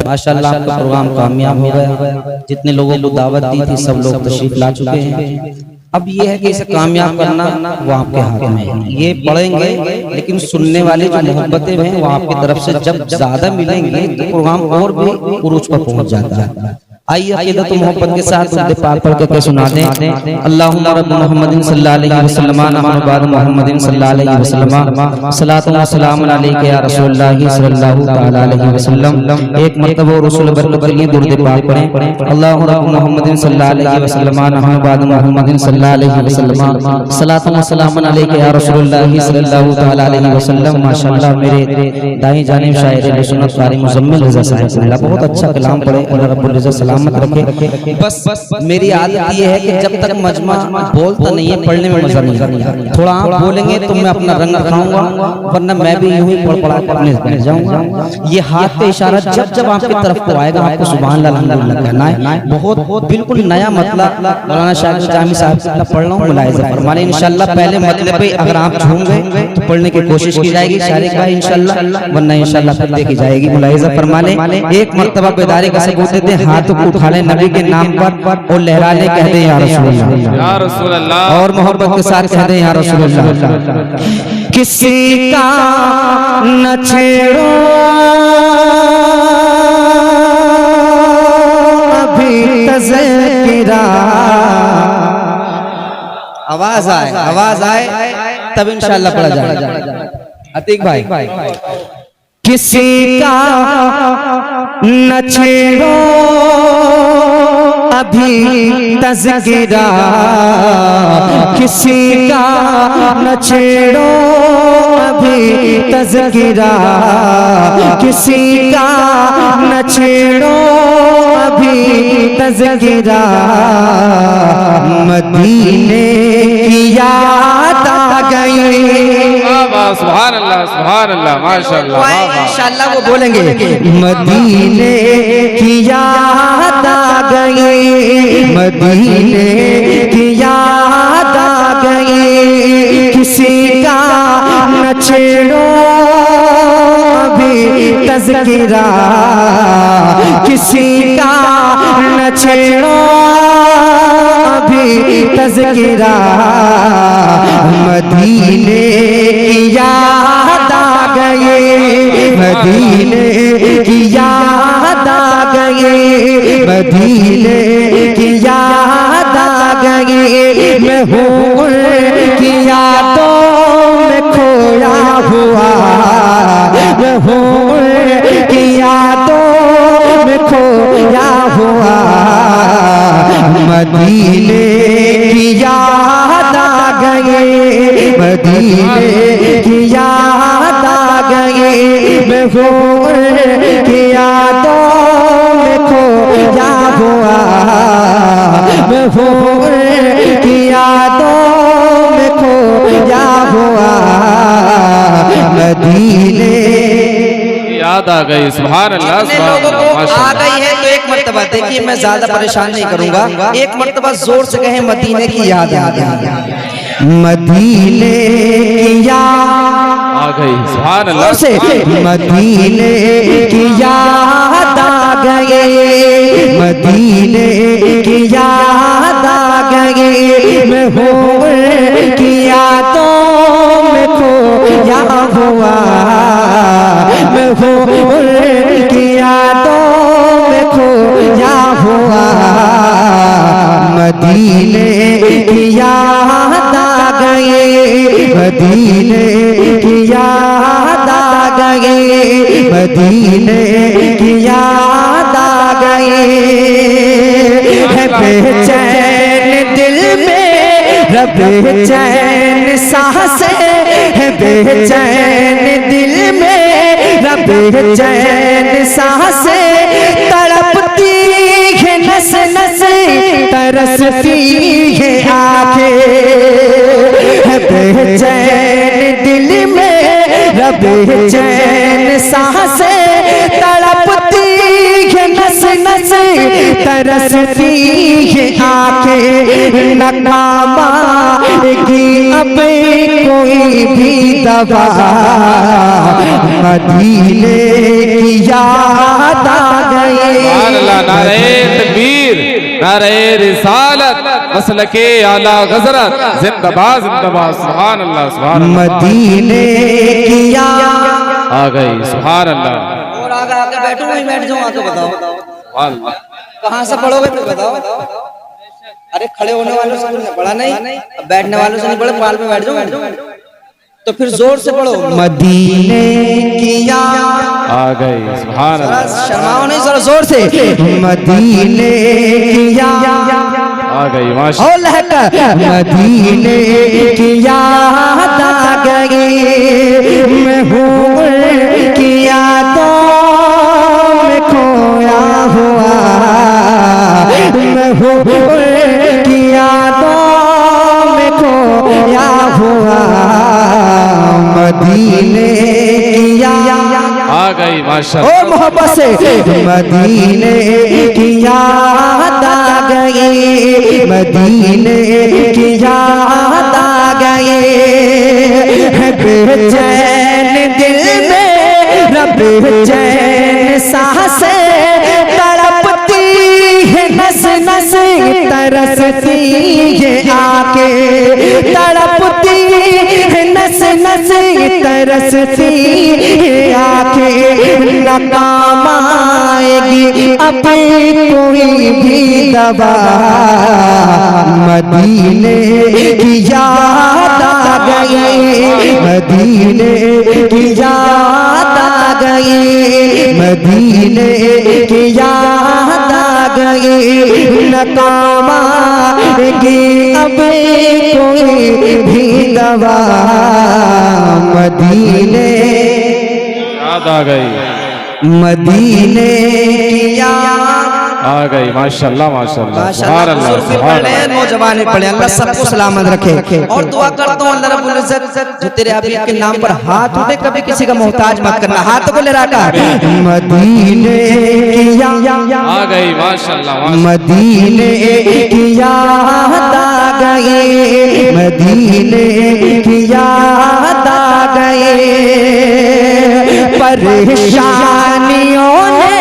माशाअल्लाह आपका प्रोग्राम कामयाब हो गया। जितने लोगों को दावत दी थी सब लोग तशरीफ ला चुके हैं। अब ये है कि इसे कामयाब करना वो आपके हाथ में है। ये पढ़ेंगे लेकिन सुनने वाले जो मोहब्बतें हैं वो आपकी तरफ से जब ज्यादा मिलेंगे तो प्रोग्राम और भी उरूज पर पहुंच जाता है। आइए अक़ीदत व मोहब्बत के साथ दुरूद पाक पढ़ के सुना दें। अल्लाहुम्मा रब्ब मुहम्मदिन सल्लल्लाहु अलैहि वसल्लम अहमद मुहम्मदिन सल्लल्लाहु अलैहि वसल्लम सलातु व सलाम अलैका या रसूलुल्लाह सल्लल्लाहु तआला अलैहि वसल्लम। एक मर्तबा रसूल बरकत के लिए दुरूद पाक पढ़ें। अल्लाहु रब्ब मुहम्मदिन सल्लल्लाहु अलैहि वसल्लम अहमद मुहम्मदिन सल्लल्लाहु अलैहि वसल्लम सलातु व सलाम अलैका या रसूलुल्लाह सल्लल्लाहु तआला अलैहि वसल्लम। माशाअल्लाह मेरे दाएं जानिब शायर सुन्नत कारी मुज़म्मिल रज़ा साहब बहुत अच्छा कलाम पढ़े। अल्लाह रब्बुल इज्जत सलामत रखे। बस मेरी आदत ये है कि जब तक मजमा बोलता नहीं है पढ़ने में मजा नहीं आता। थोड़ा आप बोलेंगे तो मैं अपना रंग दिखाऊंगा, वरना मैं भी यूं ही पढ़ पढ़ा करने बैठ जाऊंगा। ये हाथ पे इशारा जब जब आपकी तरफ को आएगा आपको सुभान अल्लाह अल्हम्दुलिल्लाह कहना है। बहुत बिल्कुल नया मतलब मौलाना शाकिर जामी साहब का पढ़ रहा हूँ, मुलाहिजा फरमाने इंशाअल्लाह। पहले मतलब पे अगर आप झूम गए तो पढ़ने की कोशिश की जाएगी शारिक भाई इंशाअल्लाह, वरना इंशाअल्लाह फिर देखी जाएगी। मुलाहिजा फरमाने एक मर्तबा बेदारी का सबूत देते हैं, हाथ को उठा ले नबी के नाम पर और लहरा ले कह दे या रसूल अल्लाह, और मोहब्बत के साथ कह दे या रसूल अल्लाह। किसी का न छेड़ो अभी तज़किरा, आवाज आए तब इंशाअल्लाह पढ़ा जाएगा। अतीक भाई किसी का न छेड़ो अभी तज़किरा, किसी का न छेड़ो अभी तज़किरा, किसी का न छेड़ो अभी तज़किरा। मदीने की याद आ गई। सुभान अल्लाह माशाअल्लाह इंशाअल्लाह वो बोलेंगे मदीने की याद आ गई, मदीने की याद आ गई। किसी का न छेड़ो अभी तज़किरा, किसी का न छेड़ो अभी तज़किरा। मदीने की याद आ गई, मदीने की याद आ गई, मदीने की याद आ गई। मैं हूँ की यादों में खोया हुआ, मैं हूँ की यादों में खोया हुआ। मदीने की याद आ गई, मदीने की याद आ गई। मैं हूँ की यादों में खोया हुआ, मैं हूँ की यादों में खोया हुआ। मदीने याद आ गई। सुभान अल्लाह लोगों को आ गई है तो एक मर्तबा देखिए, मैं ज्यादा परेशान नहीं करूंगा, एक मर्तबा जोर से कहे मदीने की याद आ गई, मदीने की याद आ गई। सुभान अल्लाह से मदीने की याद आ गई, मदीने की याद आ गई। मैं हूँ की यादों में खोया हुआ, मैं हूँ की यादों में खोया हुआ। मदीने की याद आ गई, मदीने की याद आ गई, मदीने की याद आ गई। है बेचैन दिल में रब बेचैन सांसें, है बेचैन दिल में रब बेचैन सांसें। तड़पती है नस नस, तरसती है आंखें, है बेचैन दिल में रब बेचैन सांसें। तड़पती है नस नस, तरसती है आंखें। नकामा की अब कोई भी दवा, मदीने की याद आ सुभान अल्लाह, नारे तकबीर, नारे रिसालत, मसलके आला गजरत, जिंदाबाद जिंदाबाद, सुभान अल्लाह सुभान अल्लाह। मदीने की याद आ गई, सुभान अल्लाह। और आगे आके बैठो, वहीं बैठ जाओ, आके बताओ सुभान अल्लाह। कहाँ से पढ़ोगे तो बताओ। अरे खड़े होने वालों से तुमने पढ़ा नहीं, अब बैठने वालों से नहीं पढ़े, पाल पे बैठ जाओ। तो फिर जोर से पढ़ो, मदीने की याद आ गई, सुभान अल्लाह। शर्माओ नहीं, जरा जोर से, मदीने की याद आ गई, माशा ओ लहका, मदीने की याद आ गई, मैं हूँ की यादों में खोया हुआ, मैं हूँ की यादों में खोया हुआ, मदीने की याद आ गई, माशा ओ मोहब्बत से, मदीने की याद आ गई, मदीने की याद आ गई, बेचैन दिल में रब बेचैन सांसें तड़पती है, नस नस तरसती है आके, तड़पती है नस नस तरसती है आके, न काम आएगी अब कोई भी दवा, मदीने की याद आ गई, मदीने की याद आ गई, मदीने की याद आ गई, न काम आएगी अब कोई भी दवा, मदीने याद आ गई, मदीने की याद आ गई, माशाल्लाह माशाल्लाह, सुभान अल्लाह सुभान अल्लाह। नौजवान पढ़े, अल्लाह सबको सलामत रखे। और दुआ करता हूँ अल्लाह रब्बुल इज्जत जो तेरे हबीब के नाम पर हाथ उठे, कभी किसी का मोहताज मत करना, हाथ को ले रखा, मदीने की याद आ गई, माशाल्लाह माशाल्लाह। मदीने की याद आ गई, मदीने की याद आ गई, परेशानियों ने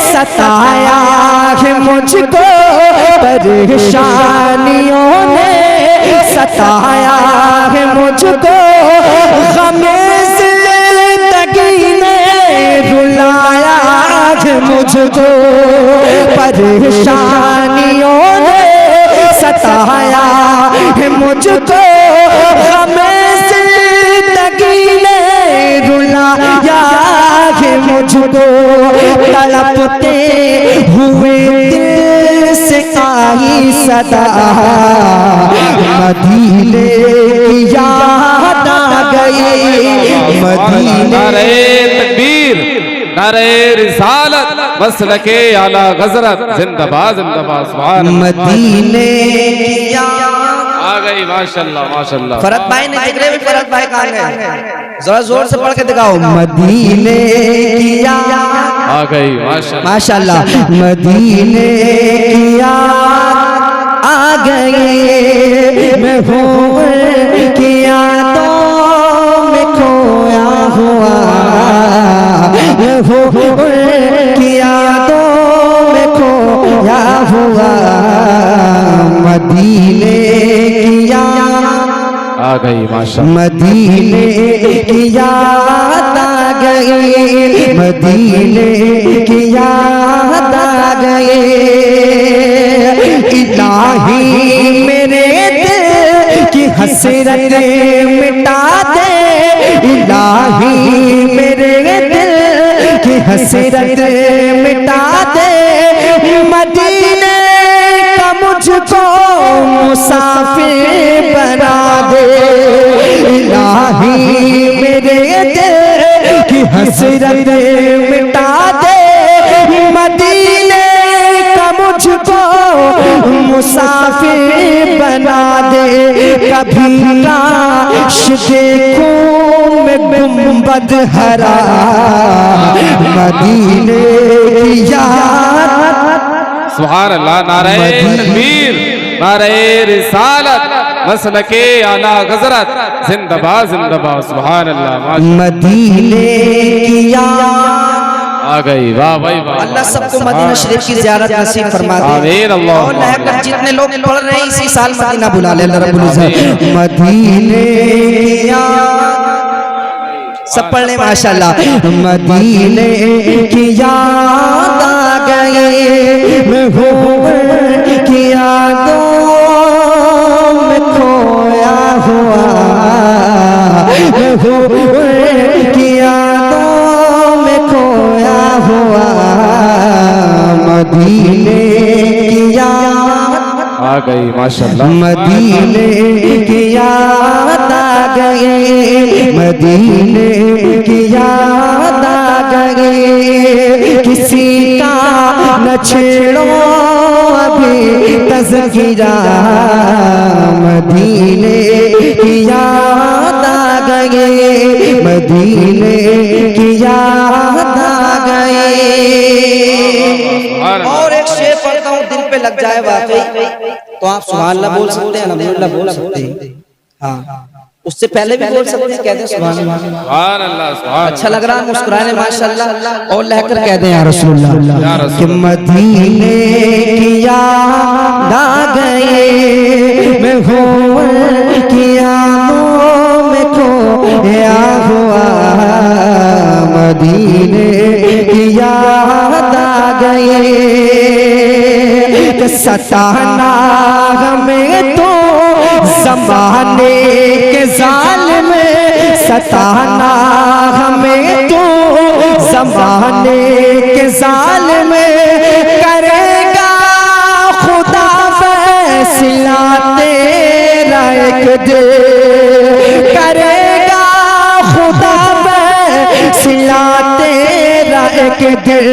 सताया है मुझको, परेशानियों ने सताया है मुझको, गमे ज़िंदगी ने रुलाया है मुझको, परेशानियों ने सताया है मुझको, गमे ज़िंदगी ने रुलाया है मुझको, तड़पते हुए दिल से आई सदा, मदीने की याद आ गई, मदीने नारे तकबीर, नारे रिसालत, मसलके आला गजरत, जिंदाबाद जिंदाबाद, सुभान अल्लाह। मदीने की याद आ गई, माशाल्लाह माशाल्लाह। फरत भाई ने जिक्र भी, फरत भाई कहाँ गए, जरा जोर से पढ़ के दिखाओ, मदीने की याद आ गई, माशाल्लाह माशाल्लाह, मदीने की याद आ गई, मैं हूँ की यादों में खोया हुआ, मैं हूँ की यादों में खोया हुआ, मदीने की याद आ गई, माशाल्लाह। मदीने की याद आ गई, मदीने की याद आ गई, इलाही मेरे दिल की हसरत मिटा दे, इलाही मेरे दिल की हसरत मिटा दे, मदीने का मुझको मुसाफिर बना दे, इलाही मेरे दिल की हसरत मिटा दे, मदीने का मुझको मुसाफिर बना दे, कभी काश देखूं मैं गुंबद हरा, मदीने की याद, सुभान अल्लाह, नारे तकबीर, नारे रिसालत, मसलके आला गजरत, जिंदाबाद जिंदाबाद, सुभान अल्लाह माशाल्लाह। मदीने की याद आ आ गई, वाह भाई वाह। अल्लाह सबको मदीना शरीफ की ज़ियारत नसीब फरमा दे। आमीन अल्लाह। और लहकर जितने लोग पढ़ रहे हैं इसी साल मदीना बुला ले अल्लाह रब्बुल इज्जत। मदीने की याद सब पढ़ ले माशाल्लाह। मदीने की याद आ गई, मैं हूँ की यादों में खोया हुआ, मैं हूँ की यादों में खोया हुआ। मदीने की याद आ गई माशाल्लाह। मदीने की याद आ गई, मदीने की याद आ गई। किसी का न छेड़ो अभी तज़किरा, मदीने की याद आ गई, मदीने की याद आ गई। और एक शेर पढ़ता हूँ, दिल पे लग जाए वाकई तो आप सुभान अल्लाह बोल सकते हैं, अल्हम्दुलिल्लाह बोल सकते हैं। हाँ, उससे पहले भी बोल सकते हैं, कहते हैं सुभान अल्लाह। सुभान अल्लाह, सुभान अच्छा लग रहा है मुस्कुराने माशाल्लाह। और लहकर कहते हैं या रसूलुल्लाह कि मदीने की याद आ गई, मैं हूँ की यादों में खोया हुआ। मदीने की याद आ गई, सताना हमें तो ज़माने के ज़ालिम, सताना हमें तो ज़माने के ज़ालिम, करेगा खुदा फैसला तेरा एक दिन, करेगा खुदा फैसला तेरा एक दिन।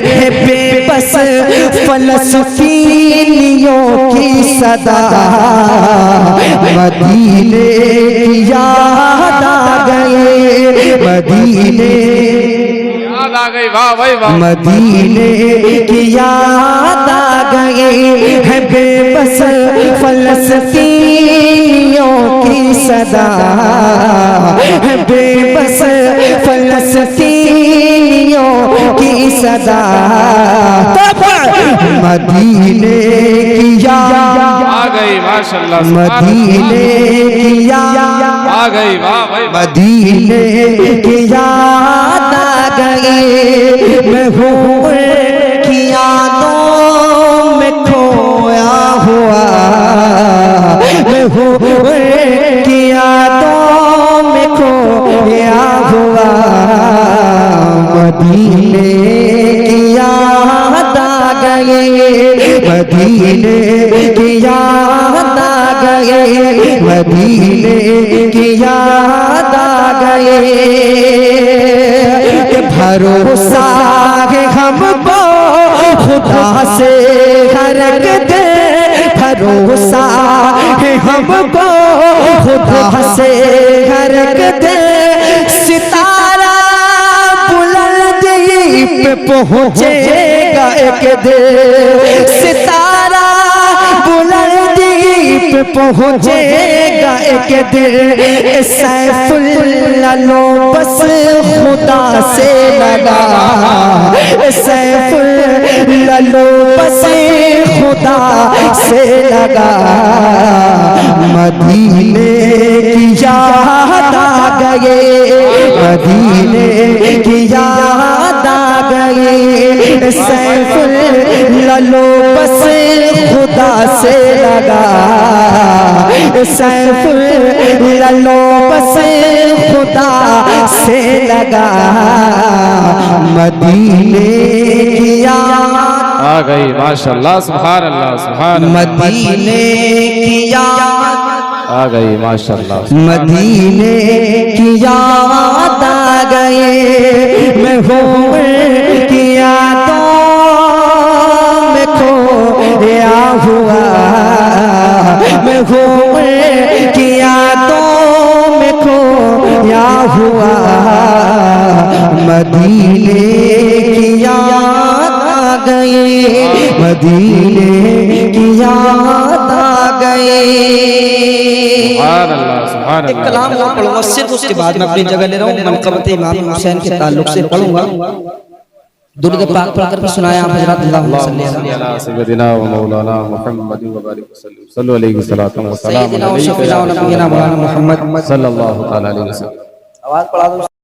है बेबस फलस्तीनियों की सदा, मदीने की याद आ गई, मदीने याद आ गई, वाह भाई वाह। मदीने की याद आ गई, है बेबस फलस्तीनियों की सदा, है बेबस फलस्तीनियों की सदा। मदीने की याद आ गई माशाल्लाह। मदीने की याद आ गई, वाह भाई। मदीने की याद आ गई, मैं हूँ की यादों में खोया हुआ, मैं हूँ की यादों में खोया हुआ। मदीने की याद आ गई, मदीने की याद आ गई, मदीने की याद आ गई। कि भरोसा है हमको खुदा से हर एक दे, भरोसा है हमको खुदा से हर एक दे। सितारा बुलंदी पे पहुँचेगा एक दिन, सितारा बुलंदी पे पहुँचेगा एक दिन। सैफुल्लाह लो बस खुदा से लगा, सैफुल्लाह लो बस खुदा से लगा। मदीने की याद आ गई, मदीने की याद आ गई। सैफुल्लाह लो बस खुदा से लगा, सैफुल्लाह लो बस खुदा से लगा। मदीने की याद आ गई माशाल्लाह। सुभान अल्लाह, सुभान अल्लाह। मदीने की याद आ गई माशाल्लाह। मदीने की याद आ गई, मैं हूँ की यादों में खोया हुआ, मैं हूँ की यादों में खोया हुआ। मदीने की याद आ गई, मदीने की याद आ गई। सुभान अल्लाह, सुभान एक अल्लाह। कलाम और पढ़ूंगा, सिर्फ उसके बाद मैं अपनी जगह ले रहा हूँ। मनक़बत इमाम हुसैन के ताल्लुक से पढ़ूंगा। दुरूद पाक पढ़ कर सुनाया आप हजरत। अल्लाहुम्मा सल्ली अला सय्यदिना व मौलाना मुहम्मद व बारिक वसल्लम सल्लल्लाहु अलैहि वसल्लम सल्लल्लाहु अलैहि वसल्लम। सल्लल्लाहु तआला अलैहि वसल्लम। आवाज पढ़ा दो।